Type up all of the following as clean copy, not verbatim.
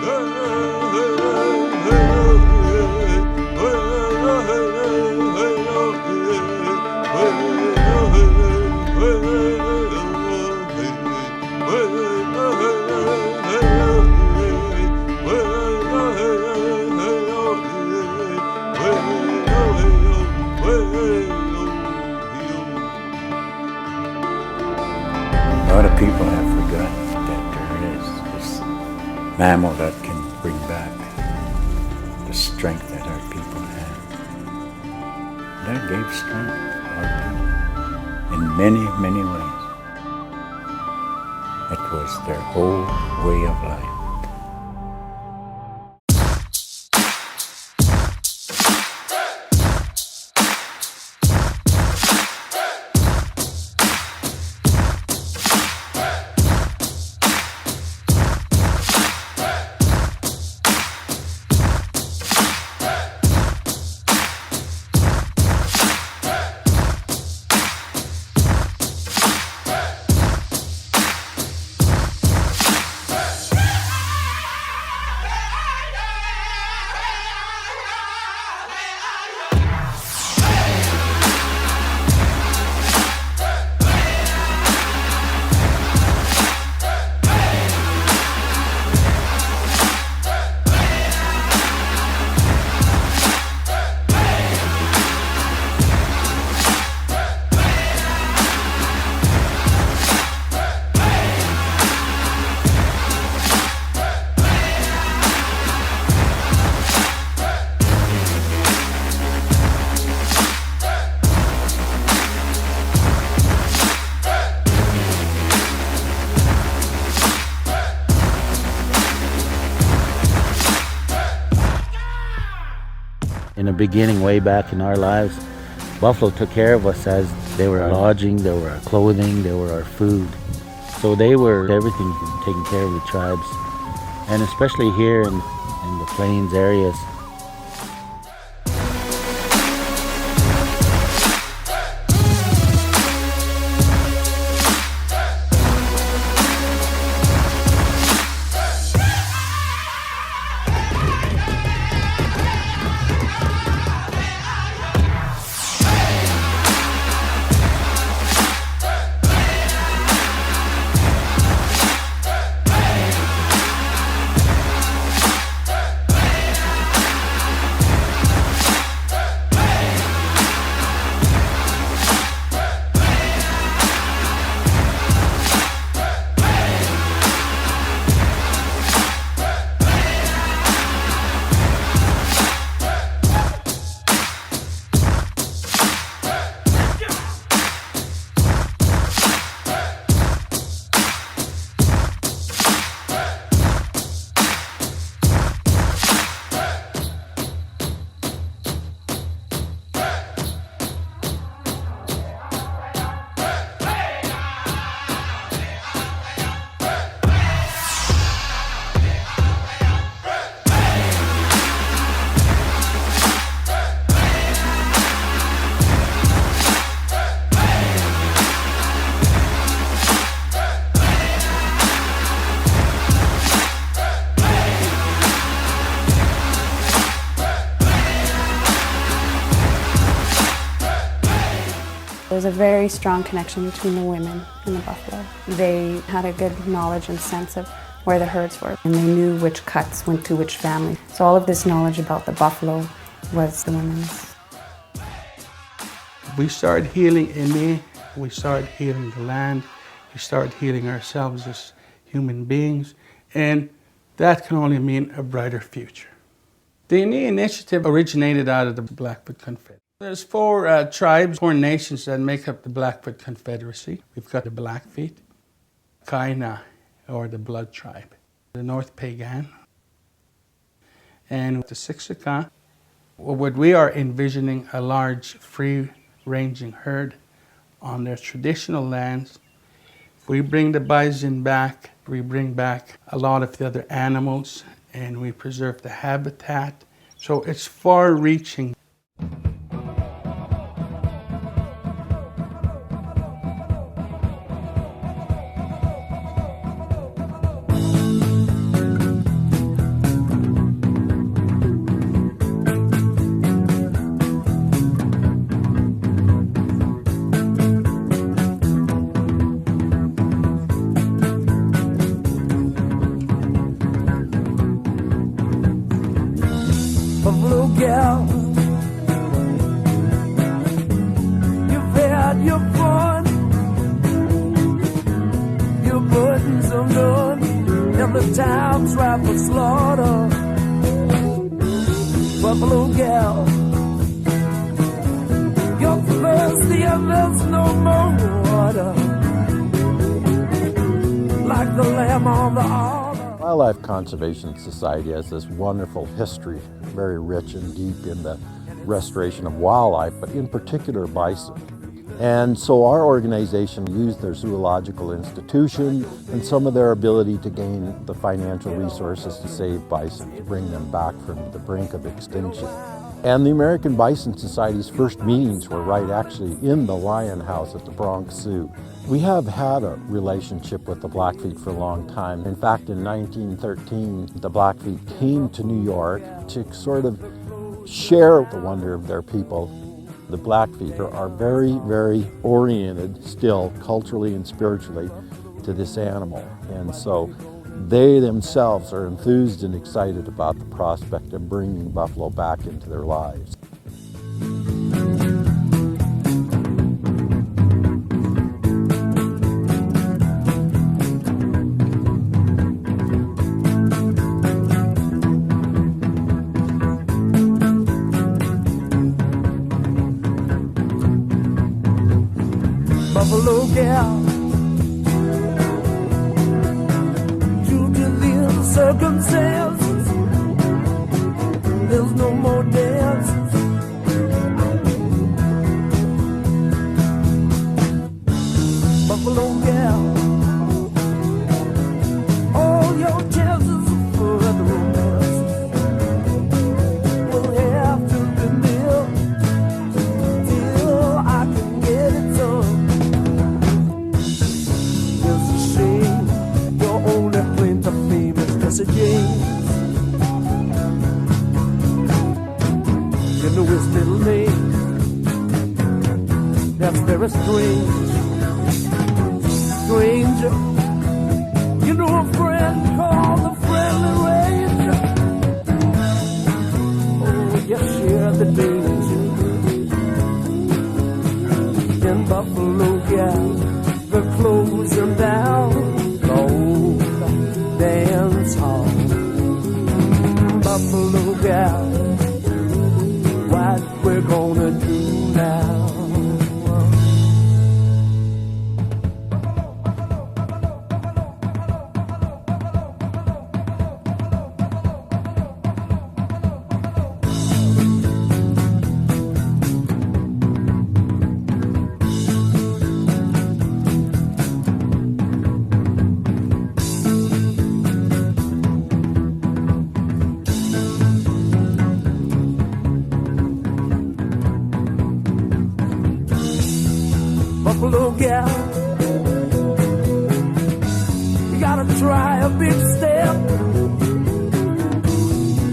A lot of people have forgotten that there is this mammal that can bring back the strength that our people had. That gave strength to our people in many, many ways. It was their whole way of life. In the beginning, way back in our lives, buffalo took care of us as they were our lodging, they were our clothing, they were our food. So they were everything, taking care of the tribes. And especially here in the plains areas, There's a very strong connection between the women and the buffalo. They had a good knowledge and sense of where the herds were, and they knew which cuts went to which family. So all of this knowledge about the buffalo was the women's. We started healing Iinnii, we started healing the land, we started healing ourselves as human beings, and that can only mean a brighter future. The Iinnii initiative originated out of the Blackfoot Confederacy. There's four tribes, 4 nations that make up the Blackfoot Confederacy. We've got the Blackfeet, Iinnii, or the Blood Tribe, the North Pagan, and the Siksika. What we are envisioning a large free-ranging herd on their traditional lands. We bring the bison back, we bring back a lot of the other animals, and we preserve the habitat. So it's far-reaching. times ripe for slaughter. Buffalo gal, you're thirsty and there's no more water. Like the lamb on the altar. Wildlife Conservation Society has this wonderful history, very rich and deep in the restoration of wildlife, but in particular bison. And so our organization used their zoological institution and some of their ability to gain the financial resources to save bison, to bring them back from the brink of extinction. And the American Bison Society's first meetings were right actually in the Lion House at the Bronx Sioux. We have had a relationship with the Blackfeet for a long time. In fact, in 1913, the Blackfeet came to New York to sort of share the wonder of their people. The Blackfeet are very, very oriented still, culturally and spiritually, to this animal. And so they themselves are enthused and excited about the prospect of bringing buffalo back into their lives. Buffalo gal, due to the circumstances, there's no more dances. Buffalo gal, all your chances for the romance will have to be nil till I can get it done. Jesse James, you know his little name, that's very strange. Stranger, you know a friend called the Friendly Ranger. Oh, you share the danger. In Buffalo gal, they're closing down the old dance hall. Buffalo gal, what we're gonna do now? Buffalo gal, you gotta try a big step.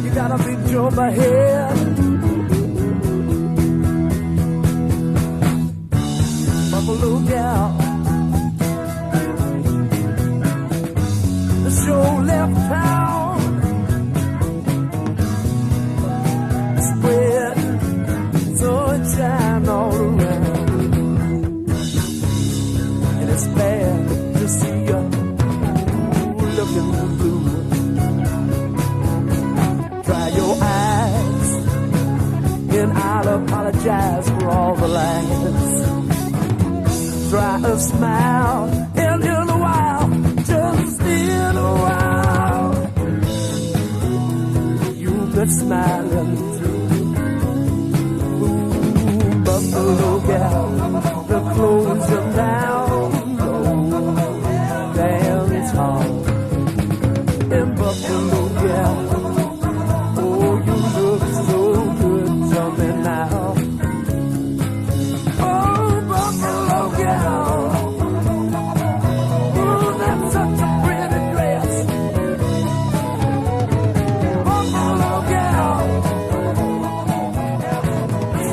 You gotta be jump ahead. Buffalo gal, the show left town, spread sunshine all around. It's bad to see you looking blue. Dry your eyes, and I'll apologize for all the lies. Try a smile, and in a while, just in a while, you've been smiling too. Ooh, Buffalo gal, the clothes are down. In Buffalo gal, oh, you look so good to me now. Oh, Buffalo gal, oh, that's such a pretty dress. Buffalo gal,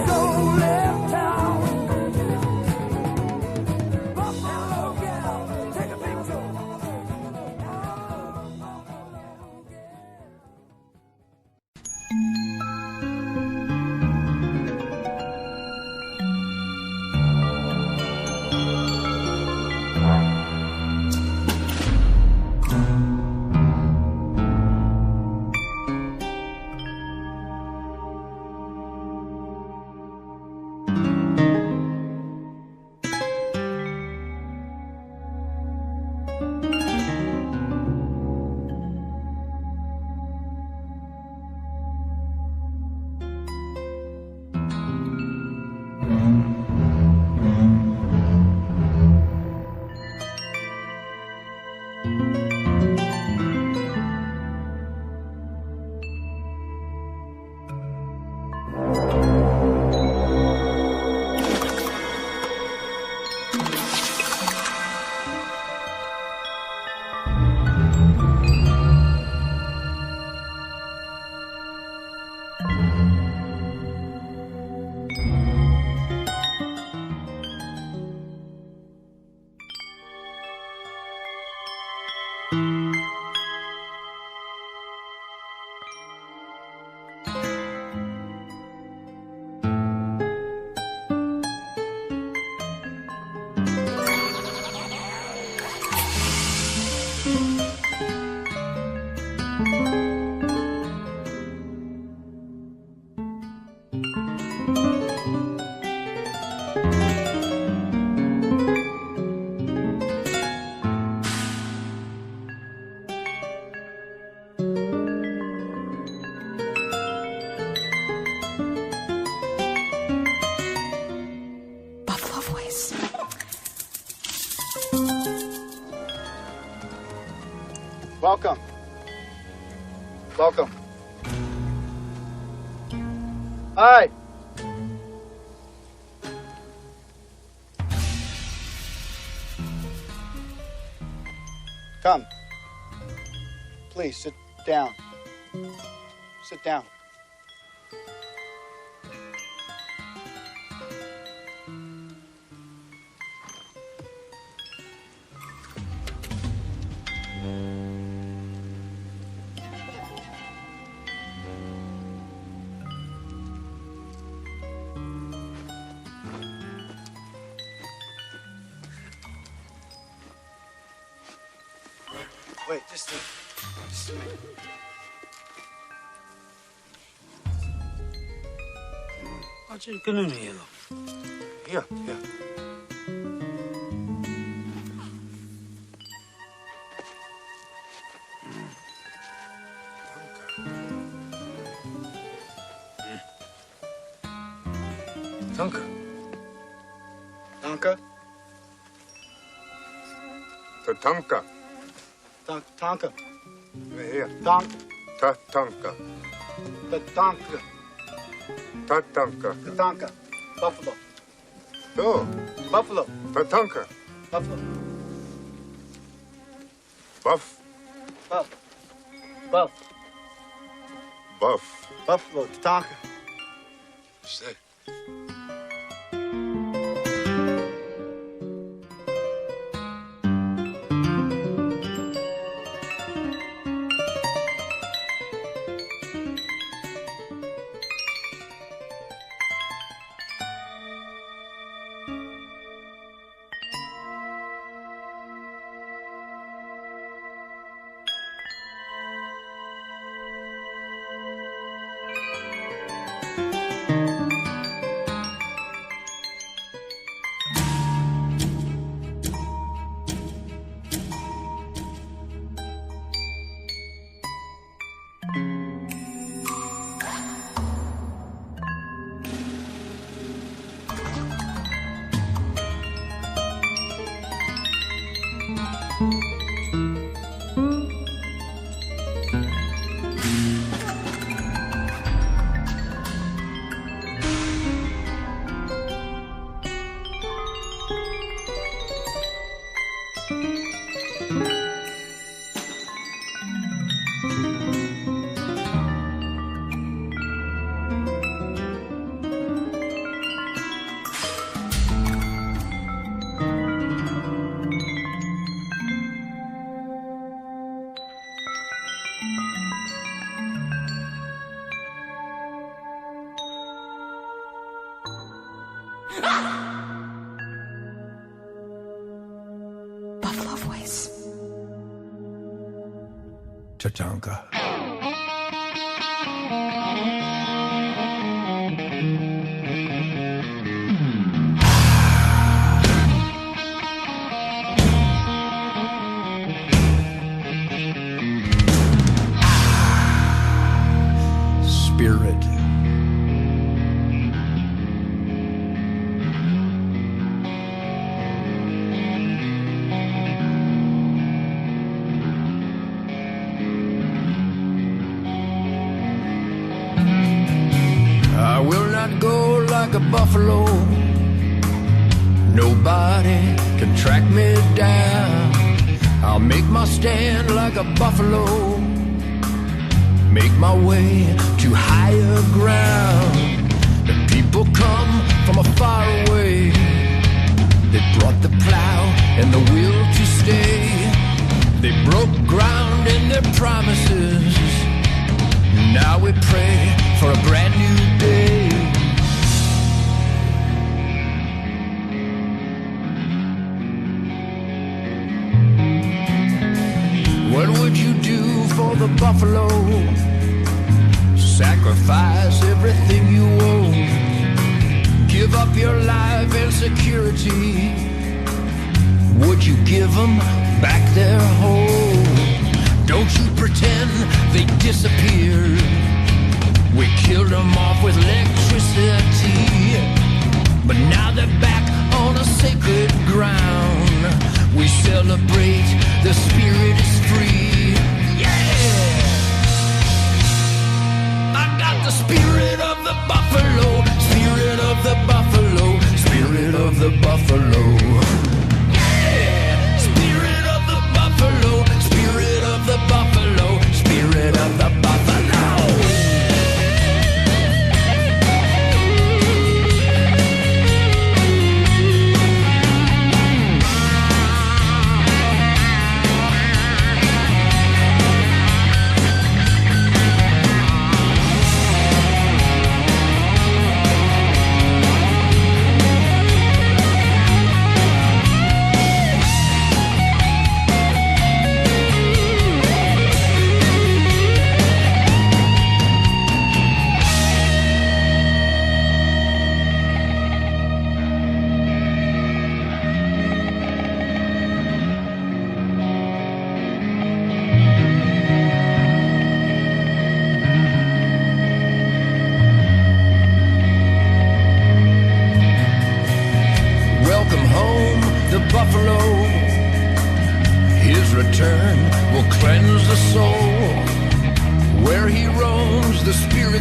so left town. Buffalo gal, take a picture. Welcome. Welcome. Hi. Come. Please sit down. Sit down. Wait, just a minute. Acele că nu e el. Here, here. Tatanka. Tatanka. Tatanka. Tatanka. Here. Tatanka. Tatanka. Tatanka. Tatanka. Tatanka. Buffalo. Oh, Buffalo. Tatanka. Buffalo. Buff. Buff. Buff. Buff. Buffalo. Tatanka. Say. Buffalo voice. Tatanka. Spirit. I will not go like a buffalo. Nobody can track me down. I'll make my stand like a buffalo. Make my way to higher ground. The people come from afar away. They brought the plow and the will to stay. They broke ground in their promises. Now we pray for a brand new day. What would you do for the buffalo? Sacrifice everything you own. Give up your life and security. Would you give them back their home? Don't you pretend they disappeared. We killed them off with electricity. But now they're back on a sacred ground. We celebrate the spirit is free.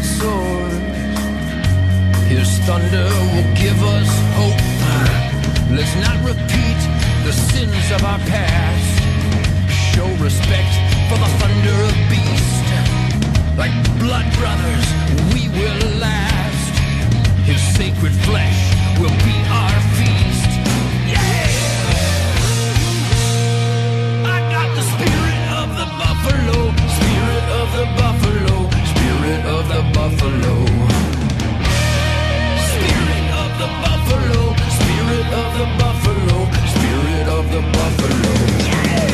it soars. His thunder will give us hope. Let's not repeat the sins of our past. Show respect for the thunder of beast. Like blood brothers, we will last. His sacred flesh will be our feast. Yeah! I got the spirit of the buffalo, spirit of the buffalo, spirit of the buffalo. Spirit of the buffalo, spirit of the buffalo, spirit of the buffalo. Yeah!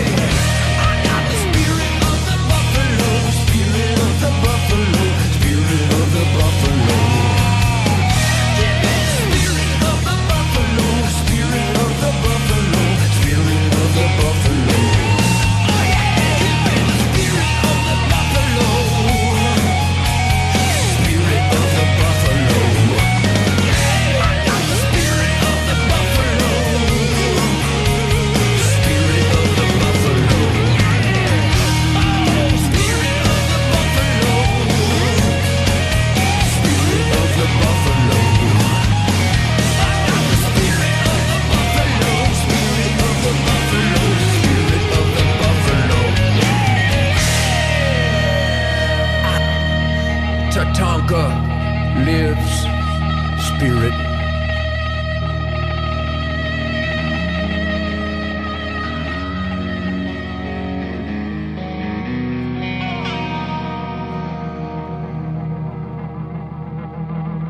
I got the spirit of the buffalo, spirit of the buffalo, spirit of the buffalo. Give me spirit of the buffalo, spirit of the buffalo, spirit of the buffalo. Oh yeah! Give me the spirit of the buffalo, spirit of the buffalo. Yeah! I got the spirit of the buffalo, spirit of the buffalo. Oh, spirit of the buffalo, spirit of the buffalo. I got the spirit of the buffalo, spirit of the buffalo, spirit of the buffalo. Tatanka lives, spirit.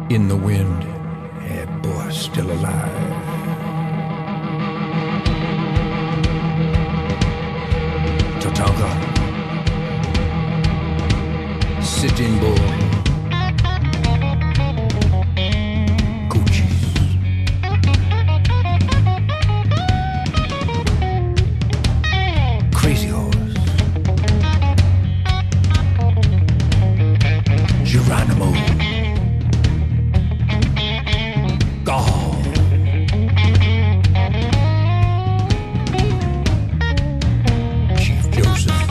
In the wind, yeah, boy, still alive. Tatanka, Sitting Bull, Coochies, Crazy Horse, Geronimo, Gall, Chief Joseph,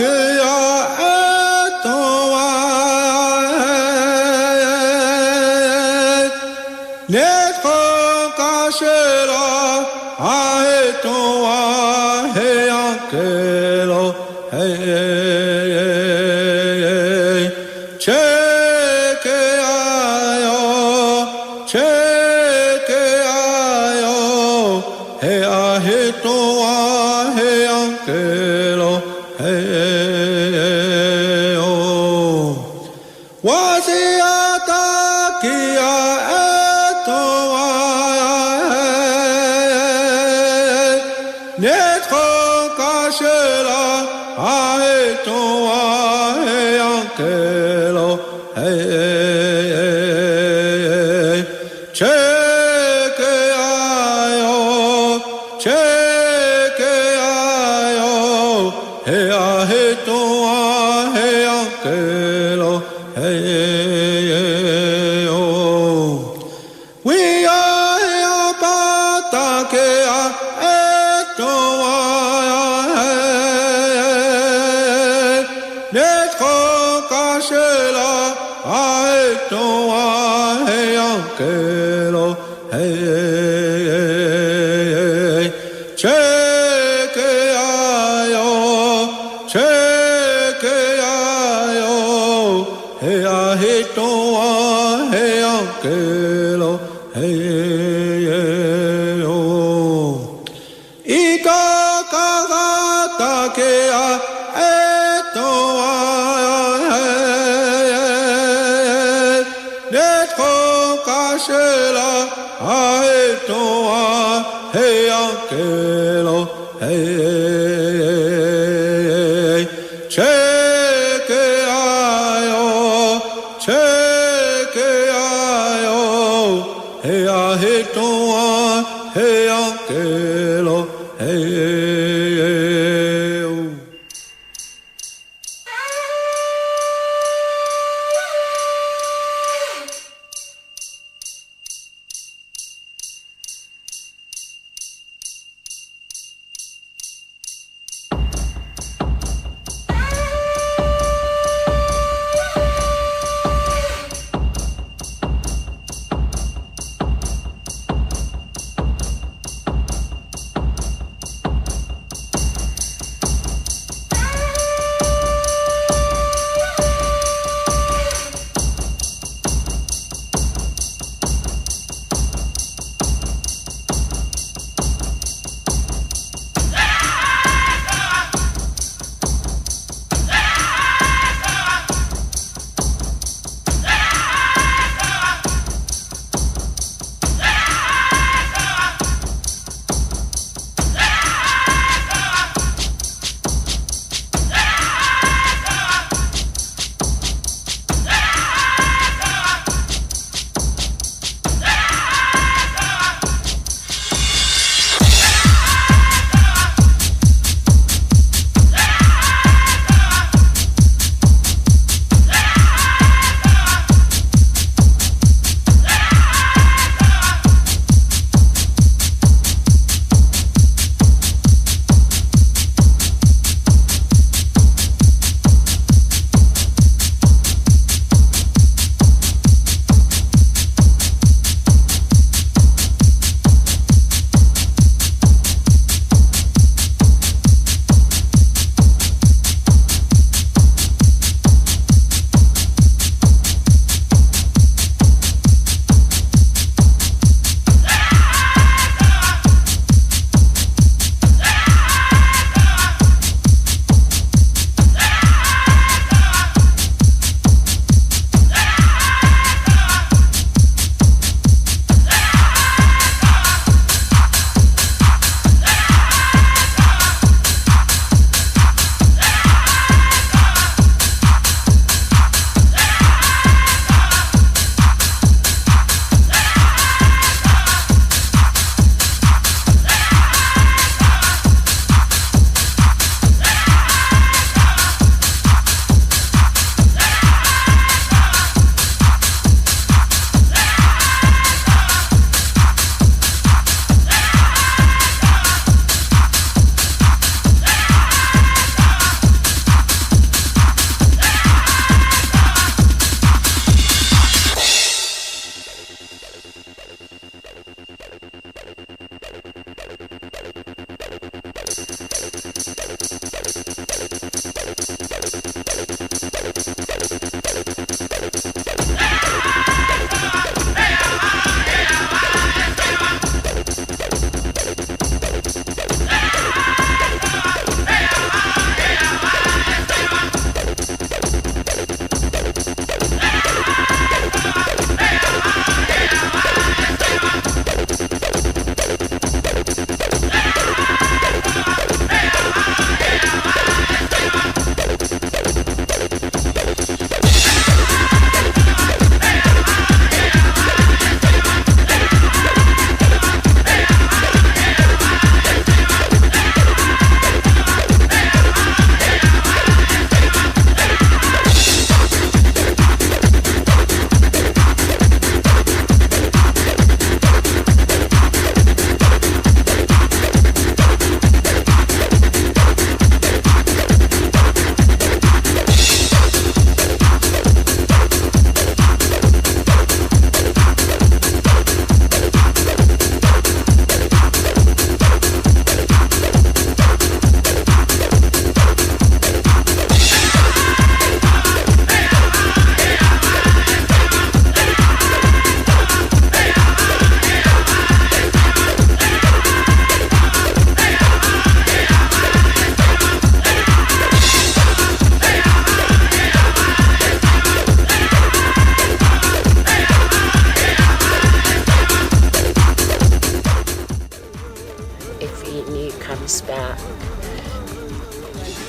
Hey,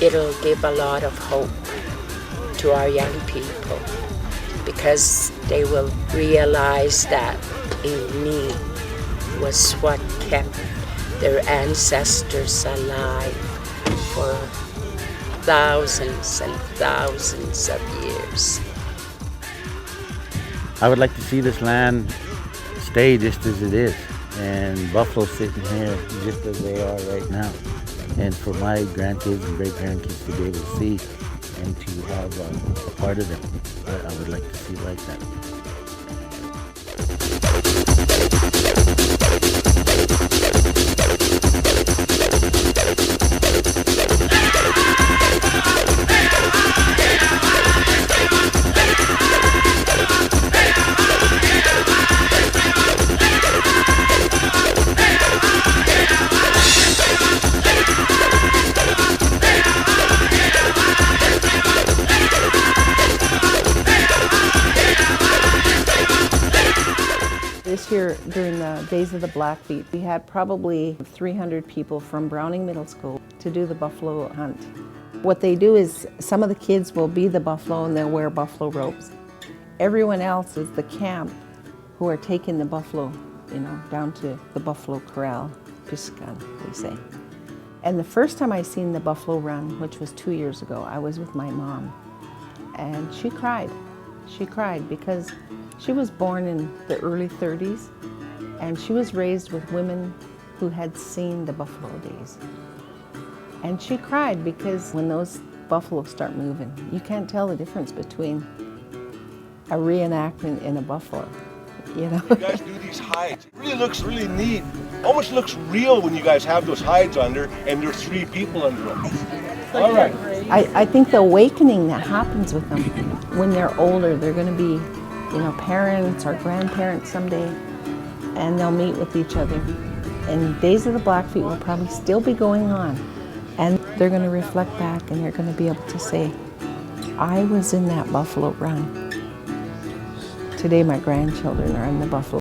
it'll give a lot of hope to our young people because they will realize that Iinnii was what kept their ancestors alive for thousands and thousands of years. I would like to see this land stay just as it is, and buffalo sitting here just as they are right now. And for my grandkids and great-grandkids to be able to see and to have a part of them, I would like to see it like that. This year, during the days of the Blackfeet, we had probably 300 people from Browning Middle School to do the buffalo hunt. What they do is some of the kids will be the buffalo and they'll wear buffalo robes. Everyone else is the camp who are taking the buffalo, down to the buffalo corral, Piscan, we say. And the first time I seen the buffalo run, which was 2 years ago, I was with my mom, and she cried. She cried because she was born in the early 30s, and she was raised with women who had seen the buffalo days. And she cried because when those buffalo start moving, you can't tell the difference between a reenactment and a buffalo, You guys do these hides. It really looks really neat. Almost looks real when you guys have those hides under and there's 3 people under them. All right. I think the awakening that happens with them when they're older, they're going to be parents or grandparents someday, and they'll meet with each other. And Days of the Blackfeet will probably still be going on, and they're going to reflect back and they're going to be able to say, I was in that buffalo run. Today my grandchildren are in the buffalo.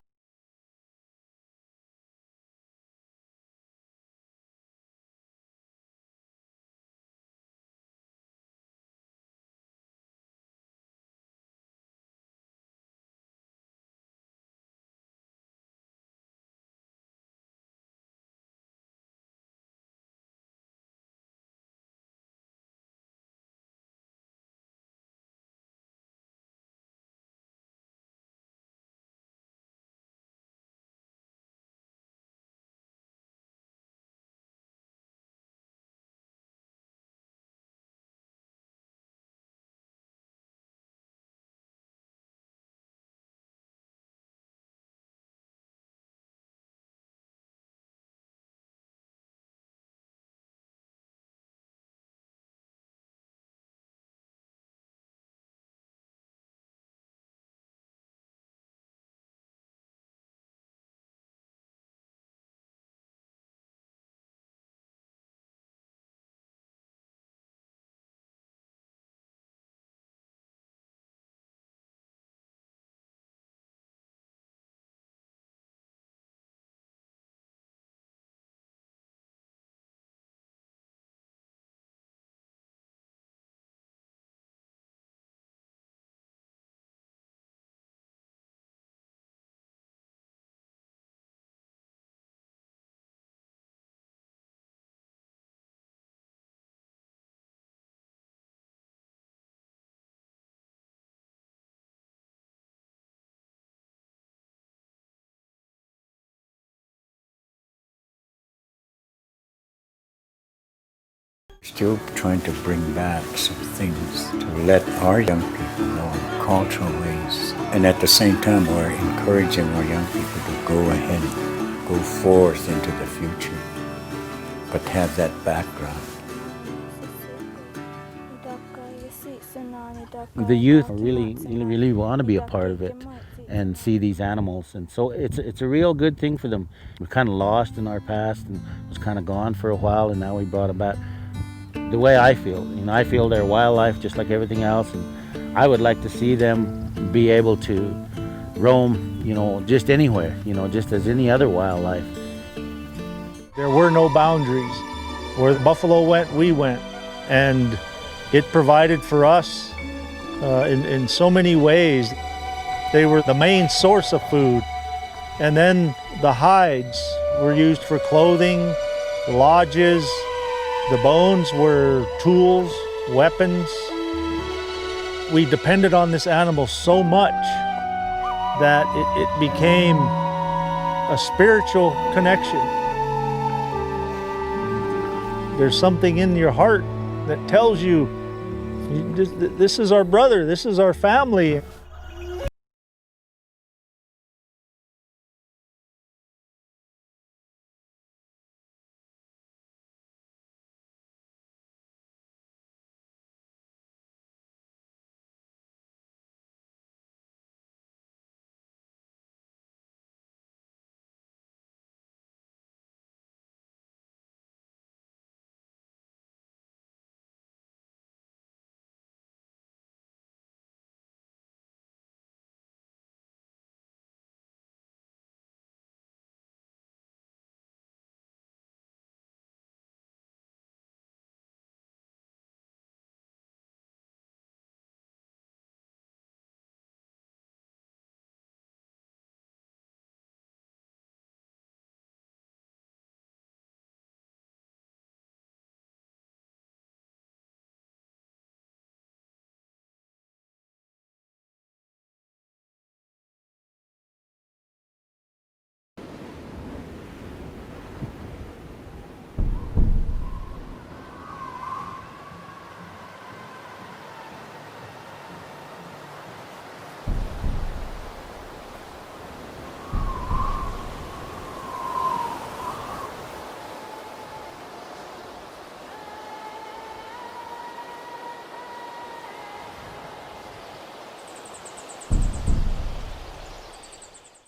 Still trying to bring back some things to let our young people know cultural ways. And at the same time, we're encouraging our young people to go ahead, go forth into the future, but have that background. The youth really want to be a part of it and see these animals, and so it's a real good thing for them. We're kind of lost in our past and was kind of gone for a while, and now we brought it back. The way I feel, I feel they're wildlife just like everything else, and I would like to see them be able to roam, just anywhere, just as any other wildlife. There were no boundaries. Where the buffalo went, we went. and it provided for us in so many ways. They were the main source of food. And then the hides were used for clothing, lodges. The bones were tools, weapons. We depended on this animal so much that it became a spiritual connection. There's something in your heart that tells you, this is our brother, this is our family.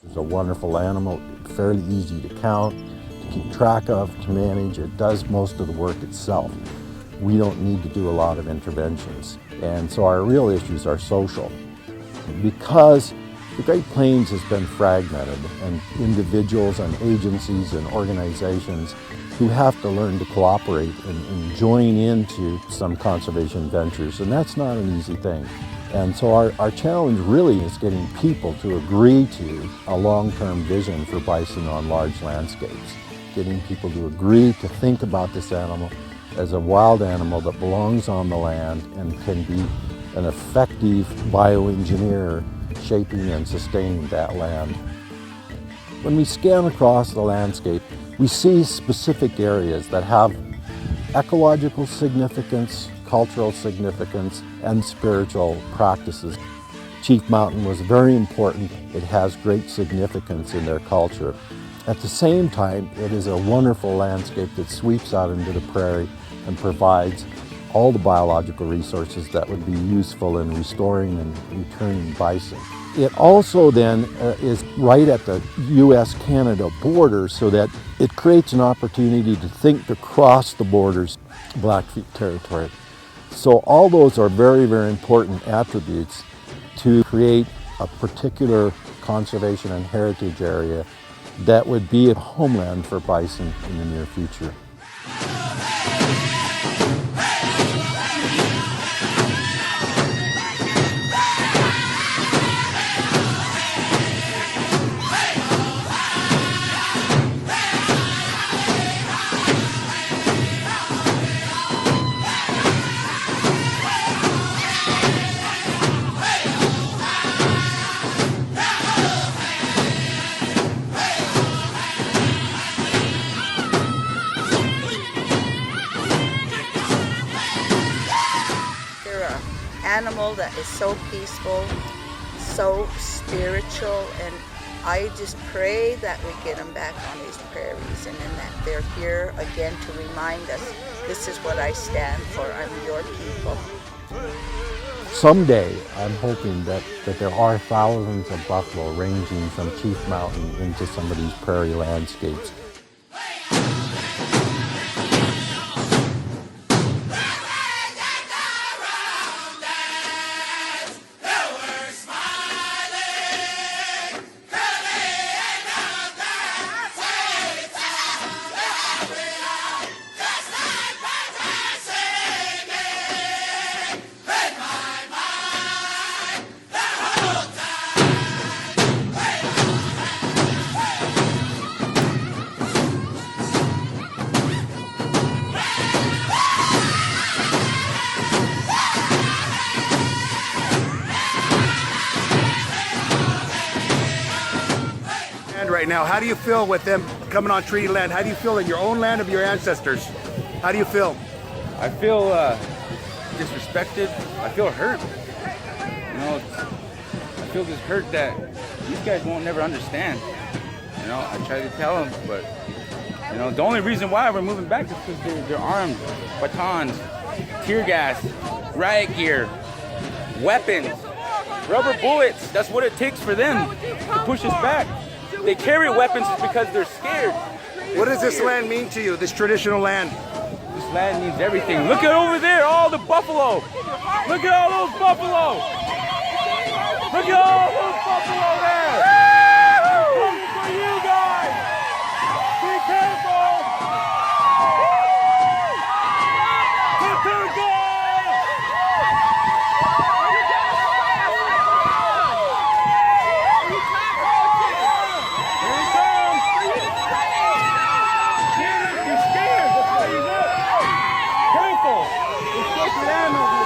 It's a wonderful animal, fairly easy to count, to keep track of, to manage. It does most of the work itself. We don't need to do a lot of interventions. And so our real issues are social. Because the Great Plains has been fragmented, and individuals and agencies and organizations who have to learn to cooperate and join into some conservation ventures, and that's not an easy thing. And so our challenge really is getting people to agree to a long-term vision for bison on large landscapes. Getting people to agree to think about this animal as a wild animal that belongs on the land and can be an effective bioengineer shaping and sustaining that land. When we scan across the landscape, we see specific areas that have ecological significance, cultural significance, and spiritual practices. Chief Mountain was very important. It has great significance in their culture. At the same time, it is a wonderful landscape that sweeps out into the prairie and provides all the biological resources that would be useful in restoring and returning bison. It also then is right at the U.S.-Canada border, so that it creates an opportunity to think across the borders, Blackfoot territory. So all those are very, very important attributes to create a particular conservation and heritage area that would be a homeland for bison in the near future. Animal that is so peaceful, so spiritual, and I just pray that we get them back on these prairies, and then that they're here again to remind us, this is what I stand for, I'm your people. Someday, I'm hoping that there are thousands of buffalo ranging from Chief Mountain into some of these prairie landscapes. now. How do you feel with them coming on treaty land? How do you feel in your own land of your ancestors? How do you feel? I feel disrespected. I feel hurt. You know, I feel this hurt that these guys won't never understand. You know, I try to tell them, but you know, the only reason why we're moving back is because they're armed, batons, tear gas, riot gear, weapons, rubber bullets. That's what it takes for them to push us back. They carry weapons because they're scared. What does this land mean to you, this traditional land? This land means everything. Look at over there, all the buffalo. Look at all those buffalo. Look at all those buffalo there. Coming for you guys. Be careful. Tatanka. Here he comes. You're scared. That's why you look. Careful. It's just animals.